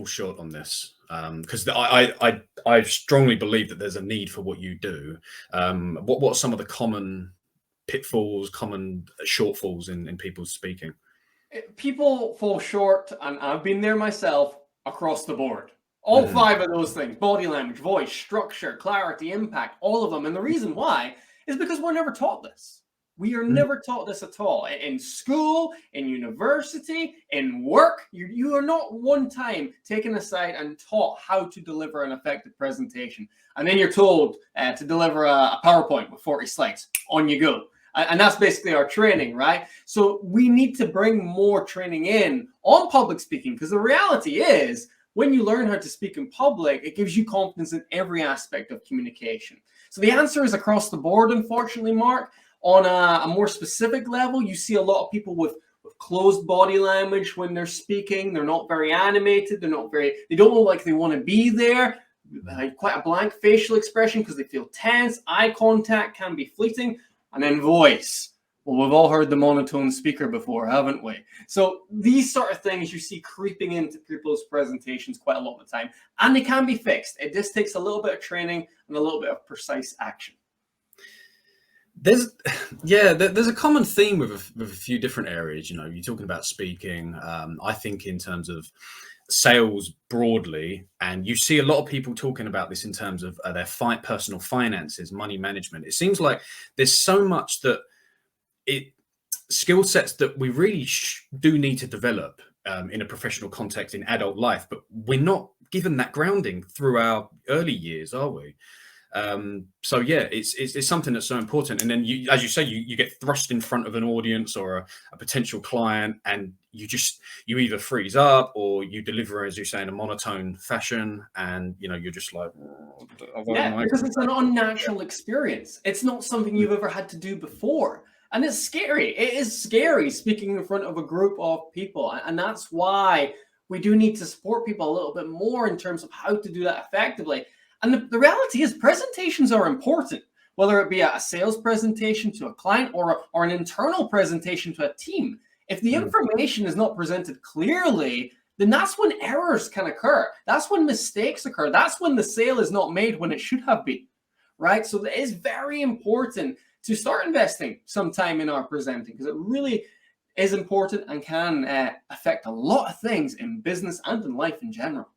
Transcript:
short on this because I strongly believe that there's a need for what you do. What are some of the common pitfalls, common shortfalls in people's speaking? People fall short, and I've been there myself, across the board. All Hmm. five of those things: body language, voice, structure, clarity, impact, all of them. And the reason why is because we're never taught this. We are never taught this at all. In school, in university, in work, you are not one time taken aside and taught how to deliver an effective presentation. And then you're told to deliver a PowerPoint with 40 slides. On you go. And that's basically our training, right? So we need to bring more training in on public speaking, because the reality is, when you learn how to speak in public, it gives you confidence in every aspect of communication. So the answer is across the board, unfortunately, Mark. On a more specific level, you see a lot of people with closed body language when they're speaking. They're not very animated. They don't look like they want to be there. Quite a blank facial expression because they feel tense. Eye contact can be fleeting. And then voice. Well, we've all heard the monotone speaker before, haven't we? So these sort of things you see creeping into people's presentations quite a lot of the time, and they can be fixed. It just takes a little bit of training and a little bit of precise action. There's a common theme with a few different areas. You know, you're talking about speaking. I think in terms of sales broadly, and you see a lot of people talking about this in terms of their personal finances, money management. It seems like there's so much that skill sets that we really do need to develop in a professional context in adult life, but we're not given that grounding through our early years, are we? So yeah, it's something that's so important. And then you, as you say, you get thrust in front of an audience or a potential client, and you either freeze up or you deliver, as you say, in a monotone fashion, and you're just like, because it's an unnatural experience. It's not something you've ever had to do before. And it's scary. It is scary speaking in front of a group of people. And that's why we do need to support people a little bit more in terms of how to do that effectively. And the reality is, presentations are important, whether it be a sales presentation to a client or an internal presentation to a team. If the information is not presented clearly, then that's when errors can occur. That's when mistakes occur. That's when the sale is not made when it should have been, right? So it is very important to start investing some time in our presenting, because it really is important and can affect a lot of things in business and in life in general.